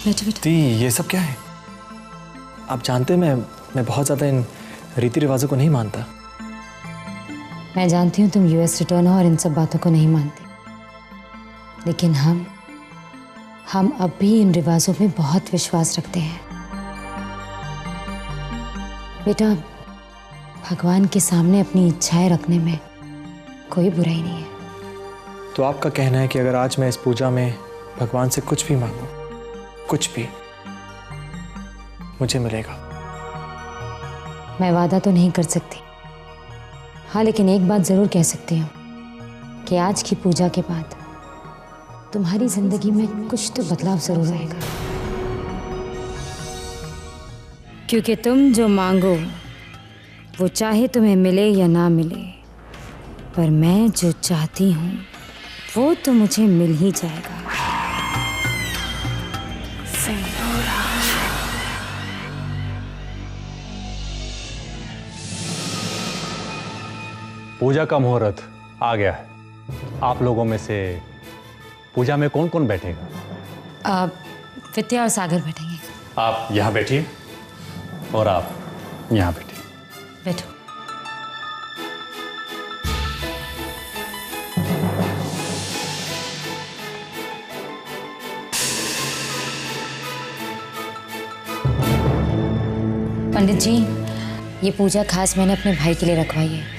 बैठो बेटा। दी, ये सब क्या है? आप जानते मैं बहुत ज्यादा इन रीति रिवाजों को नहीं मानता। मैं जानती हूँ तुम यूएस रिटर्न हो और इन सब बातों को नहीं मानते, लेकिन हम अब भी इन रिवाजों में बहुत विश्वास रखते हैं। बेटा, भगवान के सामने अपनी इच्छाएं रखने में कोई बुराई नहीं है। तो आपका कहना है कि अगर आज मैं इस पूजा में भगवान से कुछ भी मांगूं, कुछ भी, मुझे मिलेगा? मैं वादा तो नहीं कर सकती, हाँ, लेकिन एक बात जरूर कह सकती हूँ कि आज की पूजा के बाद तुम्हारी जिंदगी में कुछ तो बदलाव जरूर आएगा। क्योंकि तुम जो मांगो वो चाहे तुम्हें मिले या ना मिले, पर मैं जो चाहती हूँ वो तो मुझे मिल ही जाएगा। पूजा का मुहूर्त आ गया है। आप लोगों में से पूजा में कौन कौन बैठेगा? विद्या और सागर बैठेंगे। आप यहाँ बैठिए और आप यहाँ बैठिए। बैठो। पंडित जी, ये पूजा खास मैंने अपने भाई के लिए रखवाई है,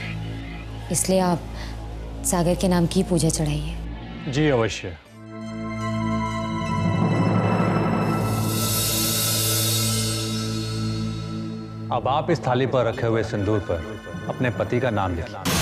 इसलिए आप सागर के नाम की पूजा चढ़ाइए। जी अवश्य। अब आप इस थाली पर रखे हुए सिंदूर पर अपने पति का नाम लिखिए।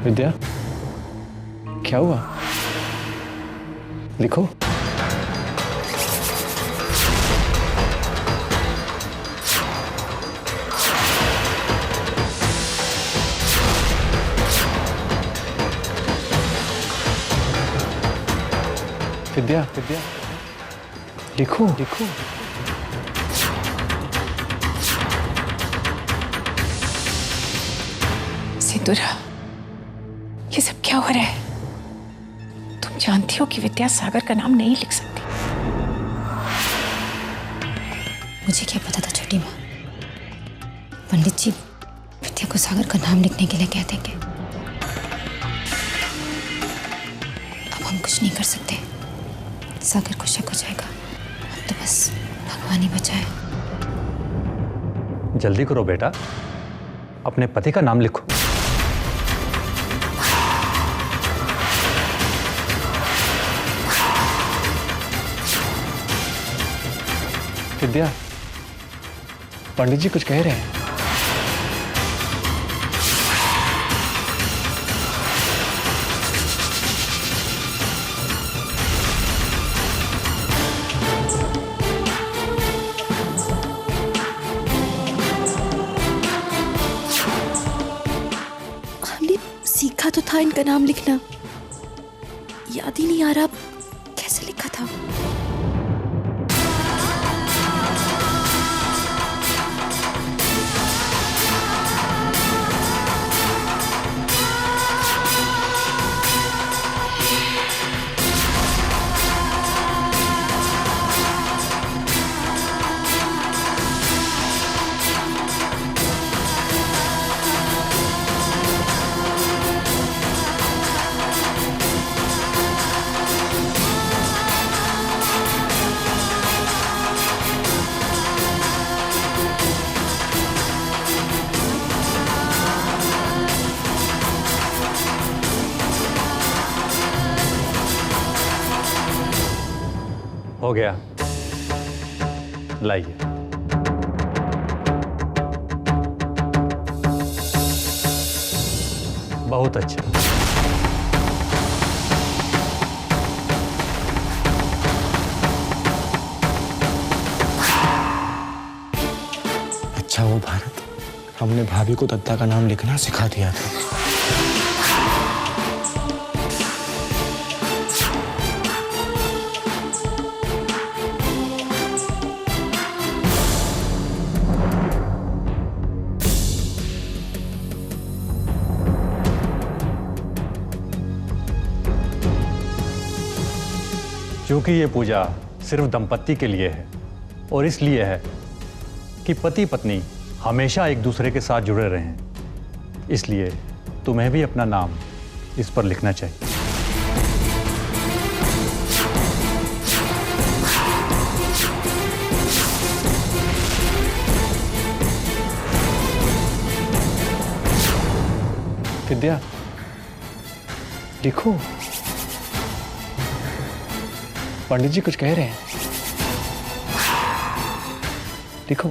विद्या, क्या हुआ? लिखो। विद्या, लिखो। सिंदूरा, ये सब क्या हो रहा है? तुम जानती हो कि विद्या सागर का नाम नहीं लिख सकती। मुझे क्या पता था छोटी माँ, पंडित जी विद्या को सागर का नाम लिखने के लिए कह देंगे। अब हम कुछ नहीं कर सकते, सागर को शक हो जाएगा। अब तो बस भगवान ही बचाए। जल्दी करो बेटा, अपने पति का नाम लिखो। विद्या, पंडित जी कुछ कह रहे हैं। हमने सीखा तो था इनका नाम लिखना, याद ही नहीं आ रहा कैसे लिखा था। हो गया, लाइए। बहुत अच्छा। अच्छा वो भारत, हमने भाभी को दत्ता का नाम लिखना सिखा दिया था। क्योंकि ये पूजा सिर्फ दंपत्ति के लिए है और इसलिए है कि पति पत्नी हमेशा एक दूसरे के साथ जुड़े रहें। इसलिए तुम्हें भी अपना नाम इस पर लिखना चाहिए। विद्या, लिखो। पंडित जी कुछ कह रहे हैं, लिखो।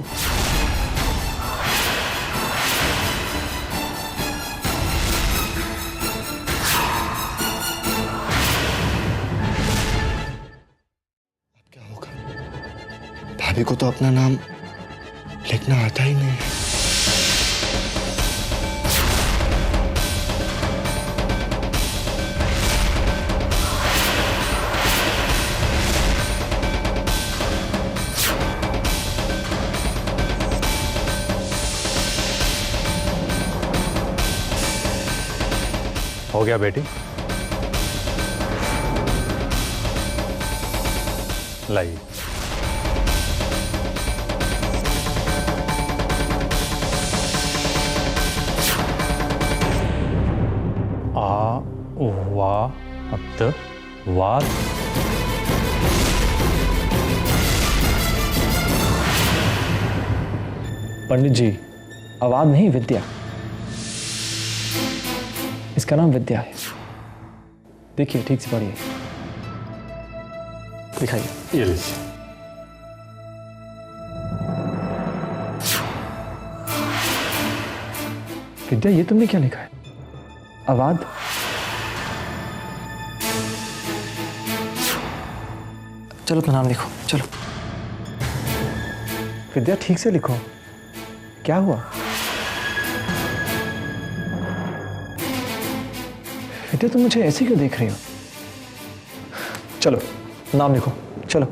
क्या होगा? भाभी को तो अपना नाम लिखना आता ही नहीं है। हो गया बेटी? लाइए। आ वा अत वाद। पंडित जी, आवाज नहीं, विद्या। इसका नाम विद्या है। देखिए, ठीक से पढ़िए, दिखाइए। ये लीजिए। विद्या, ये तुमने क्या लिखा है? आवाज। चलो अपना नाम लिखो, चलो। विद्या, ठीक से लिखो। क्या हुआ? विद्या, तुम मुझे ऐसे क्यों देख रही हो? चलो नाम लिखो, चलो।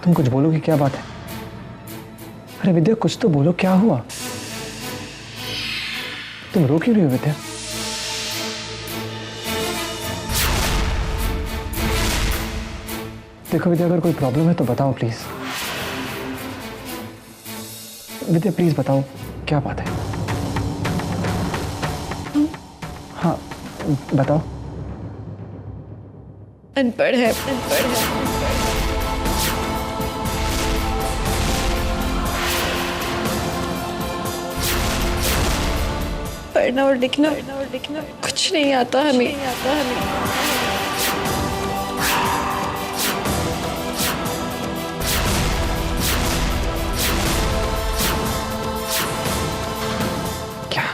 तुम कुछ बोलोगे? क्या बात है? अरे विद्या, कुछ तो बोलो, क्या हुआ? तुम रो क्यों रही हो विद्या? देखो विद्या, अगर कोई प्रॉब्लम है तो बताओ प्लीज। विद्या प्लीज बताओ, क्या बात है? हाँ बताओ। अनपढ़ है, अनपढ़ है। पढ़ना और लिखना कुछ नहीं आता हमें। क्या?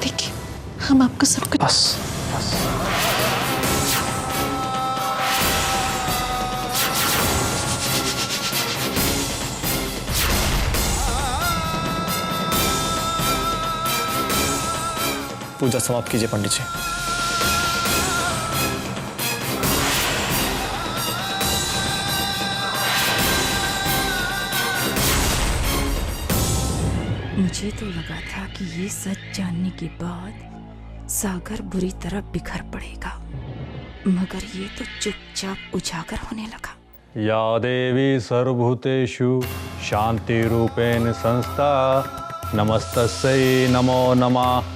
देखिए, हम आपको सब कुछ बस बस। पूजा समाप्त कीजिए पंडित जी। मुझे तो लगा था कि ये सच जानने के बाद सागर बुरी तरह बिखर पड़ेगा, मगर ये तो चुपचाप उजागर होने लगा। या देवी सर्वभूतेषु शांति रूपेण संस्था नमस्तस्यै नमो नमः।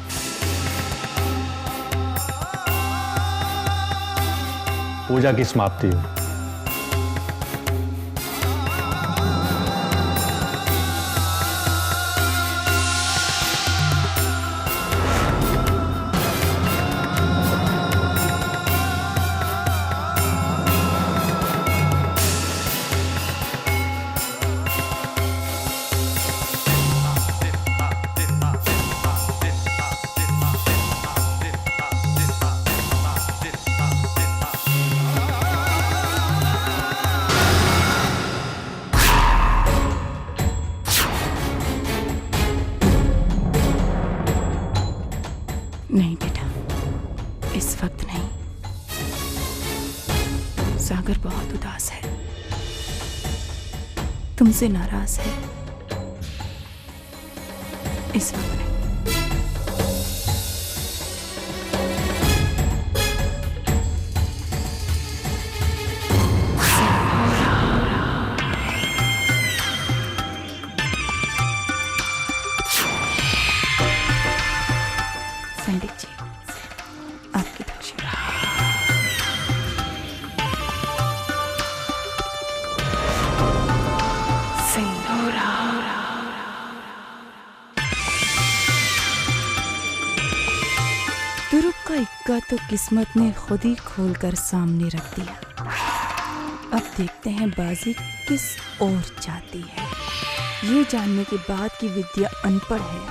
पूजा की समाप्ति हुई। बहुत उदास है, तुमसे नाराज है। इस वक्त नहीं। पंडित जी, आपकी दक्षिणा। तुरुप का इक्का तो किस्मत ने खुद ही खोलकर सामने रख दिया। अब देखते हैं बाजी किस ओर जाती है। ये जानने के बाद कि विद्या अनपढ़ है,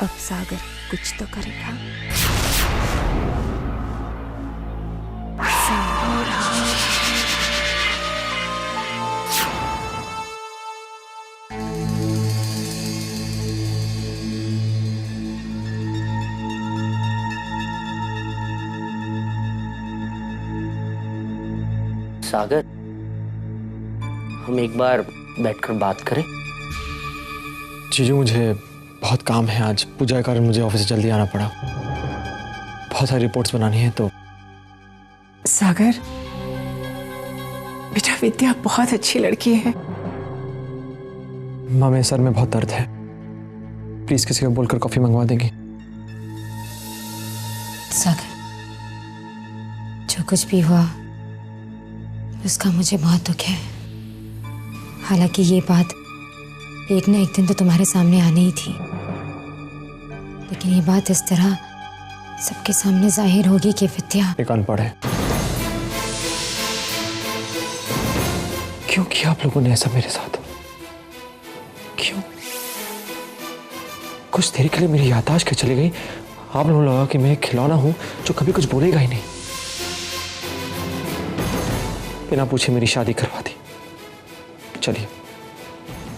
अब सागर कुछ तो करेगा। सागर, हम एक बार बैठकर बात करें? जीजू, मुझे बहुत काम है आज। पूजा के कारण मुझे ऑफिस से जल्दी आना पड़ा। बहुत सारी रिपोर्ट्स बनानी है तो। सागर, बेटा विद्या बहुत अच्छी लड़की है। माँ, मेरे सर में बहुत दर्द है, प्लीज किसी को बोलकर कॉफी मंगवा देंगी? सागर, जो कुछ भी हुआ उसका मुझे बहुत दुख है। हालांकि ये बात एक न एक दिन तो तुम्हारे सामने आनी ही थी, लेकिन ये बात इस तरह सबके सामने जाहिर होगी कि विद्या एक अनपढ़ है। क्यों किया आप लोगों ने ऐसा मेरे साथ? क्यों? कुछ देर के लिए मेरी याददाश्त के चली गई। आप लोगों को लगा कि मैं एक खिलौना हूं जो कभी कुछ बोलेगा ही नहीं। बिना पूछे मेरी शादी करवा दी। चलिए,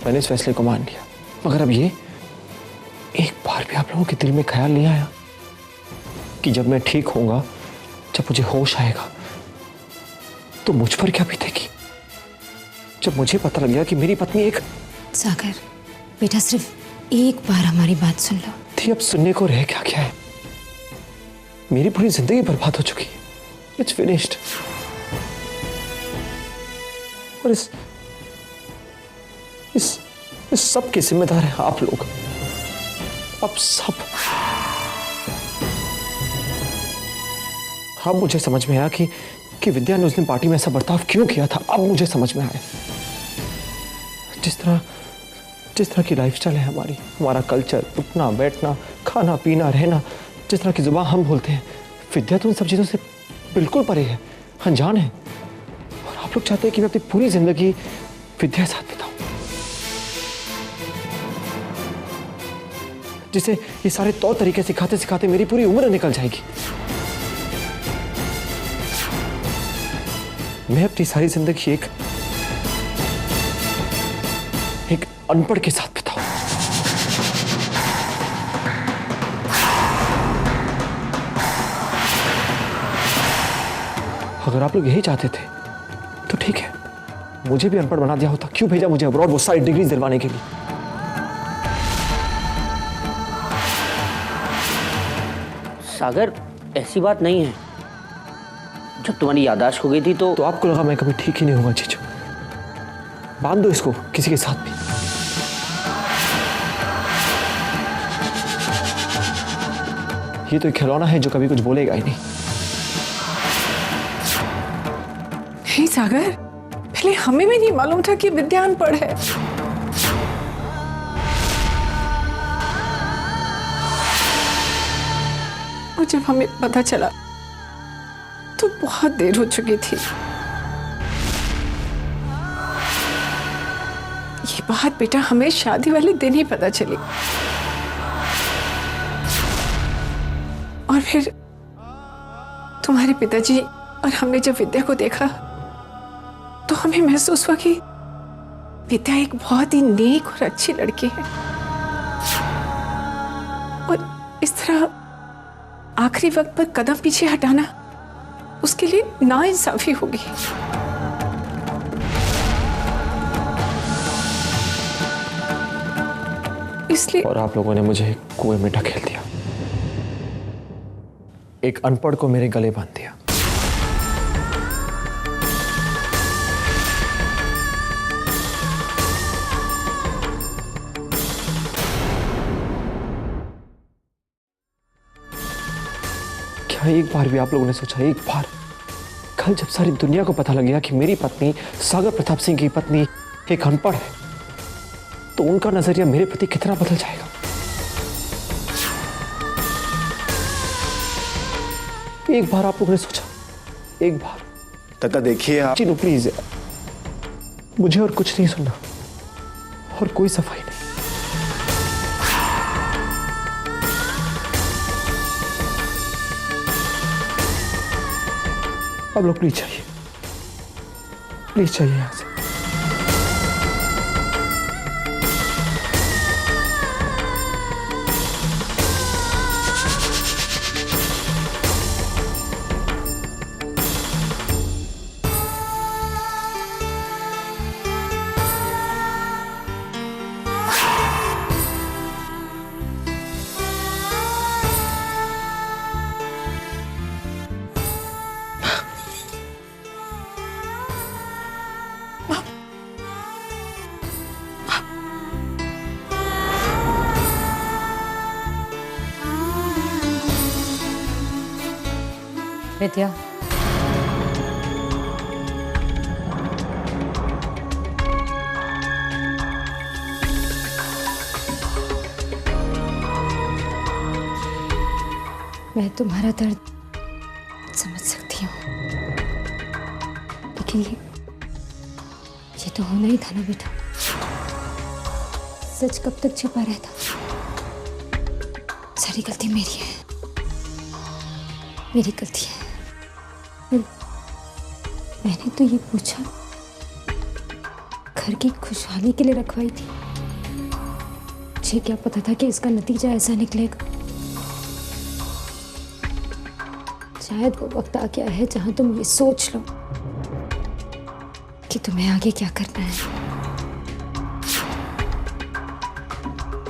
मैंने इस फैसले को मान लिया, मगर अब ये एक बार भी आप लोगों के दिल में ख्याल नहीं आया कि जब मैं ठीक होऊंगा, जब मुझे होश आएगा, तो मुझ पर क्या बीतेगी? जब मुझे पता लग गया कि मेरी पत्नी एक। सागर बेटा, सिर्फ एक बार हमारी बात सुन लो। थी, अब सुनने को रह क्या क्या है? मेरी पूरी जिंदगी बर्बाद हो चुकी है। It's finished. और इस सब के जिम्मेदार हैं आप लोग। अब सब। अब मुझे समझ में आया कि विद्या ने उस दिन पार्टी में ऐसा बर्ताव क्यों किया था। अब मुझे समझ में आया। जिस तरह की लाइफस्टाइल है हमारी, हमारा कल्चर, उठना बैठना, खाना पीना रहना, जिस तरह की जुबान हम बोलते हैं, विद्या तो उन सब चीजों से बिल्कुल परे है, अनजान है। और आप लोग चाहते हैं कि मैं अपनी पूरी जिंदगी विद्या के साथ बिताऊं, जिसे ये सारे तौर तरीके सिखाते सिखाते मेरी पूरी उम्र निकल जाएगी। मैं अपनी सारी जिंदगी एक अनपढ़ के साथ बिताऊं। अगर आप लोग यही चाहते थे तो ठीक है, मुझे भी अनपढ़ बना दिया होता। क्यों भेजा मुझे अब्रॉड वो सारी डिग्रीज दिलवाने के लिए? सागर, ऐसी बात नहीं है। जब तुम्हारी याददाश्त हो गई थी तो आपको लगा मैं कभी ठीक ही नहीं होगा। जीजू, बांध दो इसको किसी के साथ भी। ये तो एक खिलौना है जो कभी कुछ बोलेगा ही नहीं। नहीं सागर, पहले हमें भी नहीं मालूम था कि विद्या अनपढ़ है। और जब हमें पता चला तो बहुत देर हो चुकी थी। ये बात बेटा हमें शादी वाले दिन ही पता चली। और फिर तुम्हारे पिताजी और हमने जब विद्या को देखा तो हमें महसूस हुआ कि विद्या एक बहुत ही नेक और अच्छी लड़की है। और इस तरह आखिरी वक्त पर कदम पीछे हटाना उसके लिए नाइंसाफी होगी। इसलिए और आप लोगों ने मुझे एक कुएं में ढकेल दिया, एक अनपढ़ को मेरे गले बांध दिया। क्या एक बार भी आप लोगों ने सोचा, एक बार, कल जब सारी दुनिया को पता लग गया कि मेरी पत्नी सागर प्रताप सिंह की पत्नी एक अनपढ़ है, तो उनका नजरिया मेरे प्रति कितना बदल जाएगा? एक बार आप लोगों ने सोचा, एक बार। काका देखिए आप। चिनू प्लीज, मुझे और कुछ नहीं सुनना, और कोई सफाई नहीं। अब लोग प्लीज चाहिए, प्लीज चाहिए यहां से। विद्या, मैं तुम्हारा दर्द समझ सकती हूँ, लेकिन ये तो होना ही था ना बेटा। सच कब तक छिपा रहता? सारी गलती मेरी है, मेरी गलती है। मैंने तो ये पूछा, घर की खुशहाली के लिए रखवाई थी। मुझे क्या पता था कि इसका नतीजा ऐसा निकलेगा। शायद वो वक्त आ गया है जहां तुम ये सोच लो कि तुम्हें आगे क्या करना है,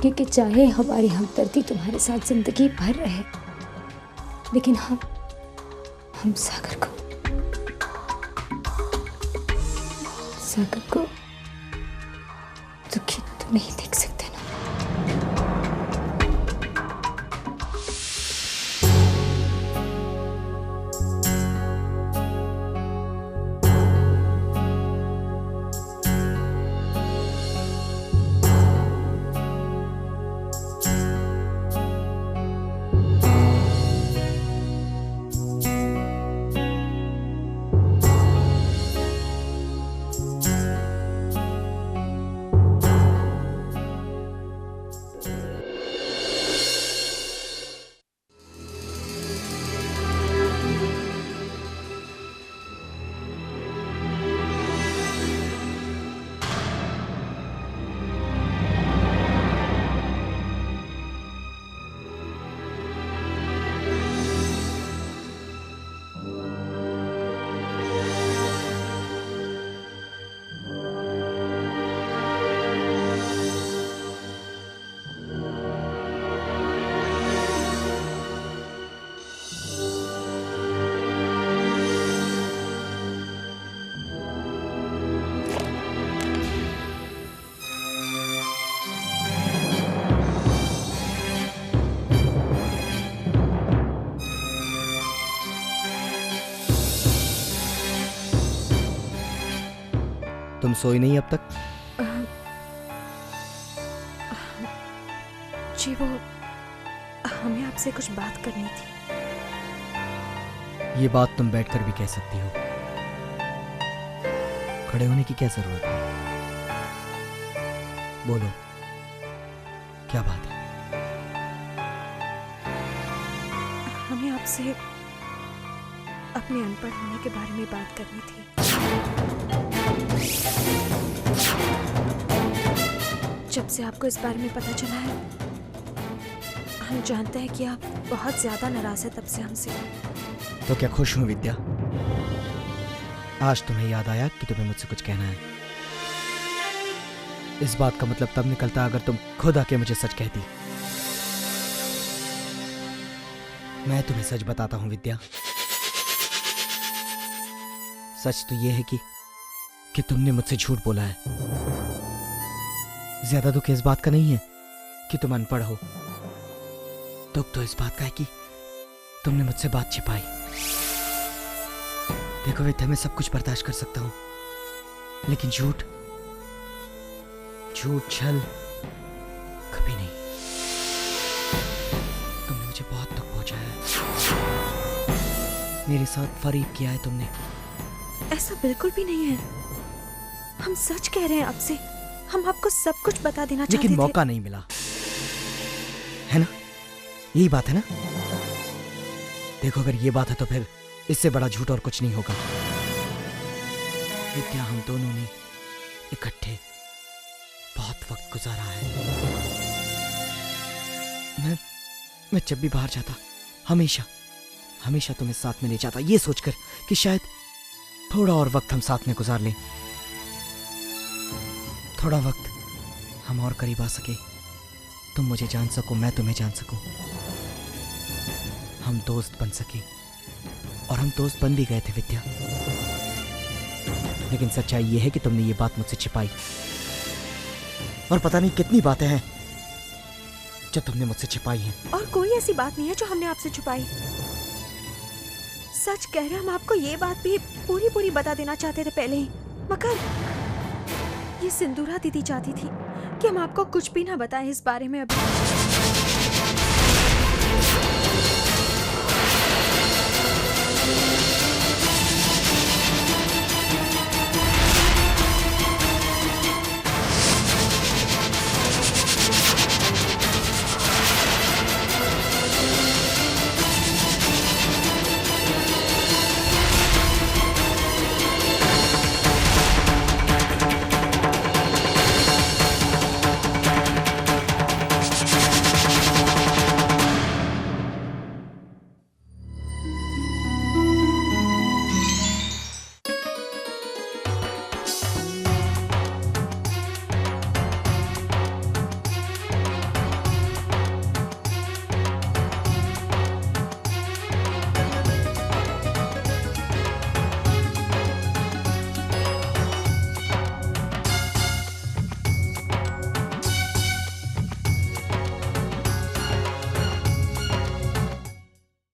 क्योंकि चाहे हमारी हमदर्दी तुम्हारे साथ जिंदगी भर रहे, लेकिन हम सागर को दुखी तो नहीं देख सकते ना। तुम सोई नहीं अब तक? जी वो हमें आपसे कुछ बात करनी थी। ये बात तुम बैठकर भी कह सकती हो, खड़े होने की क्या जरूरत है? बोलो, क्या बात है? हमें आपसे अपने अनपढ़ होने के बारे में बात करनी थी। जब से आपको इस बारे में पता चला है, हम जानते हैं कि आप बहुत ज्यादा नाराज है तब से हमसे। तो क्या खुश हूं विद्या? आज तुम्हें याद आया कि तुम्हें मुझसे कुछ कहना है। इस बात का मतलब तब निकलता अगर तुम खुद आके मुझे सच कहती। मैं तुम्हें सच बताता हूं विद्या। सच तो यह है कि तुमने मुझसे झूठ बोला है। ज्यादा दुख इस बात का नहीं है कि तुम अनपढ़ हो, दुख तो इस बात का है कि तुमने मुझसे बात छिपाई। देखो विद्या, मैं सब कुछ बर्दाश्त कर सकता हूं, लेकिन झूठ छल कभी नहीं। तुमने मुझे बहुत दुख पहुंचाया है, मेरे साथ फरेब किया है तुमने। ऐसा बिल्कुल भी नहीं है, हम सच कह रहे हैं आपसे। हम आपको सब कुछ बता देना चाहते थे, लेकिन मौका नहीं मिला, है ना? यही बात है ना? देखो, अगर ये बात है तो फिर इससे बड़ा झूठ और कुछ नहीं होगा। विद्या, हम दोनों ने इकट्ठे बहुत वक्त गुजारा है। मैं जब भी बाहर जाता हमेशा तुम्हें साथ में ले जाता, ये सोचकर कि शायद थोड़ा और वक्त हम साथ में गुजार लें, थोड़ा वक्त हम और करीब आ सके, तुम मुझे जान सको, मैं तुम्हें जान सकूं, हम दोस्त बन सके। और हम दोस्त बन भी गए थे विद्या, लेकिन सच्चाई यह है कि तुमने ये बात मुझसे छिपाई। और पता नहीं कितनी बातें हैं जो तुमने मुझसे छिपाई हैं। और कोई ऐसी बात नहीं है जो हमने आपसे छुपाई। सच कह रहे, हम आपको ये बात भी पूरी बता देना चाहते थे पहले ही, मगर ये सिंदूरा दीदी चाहती थी कि हम आपको कुछ भी ना बताएं इस बारे में अभी।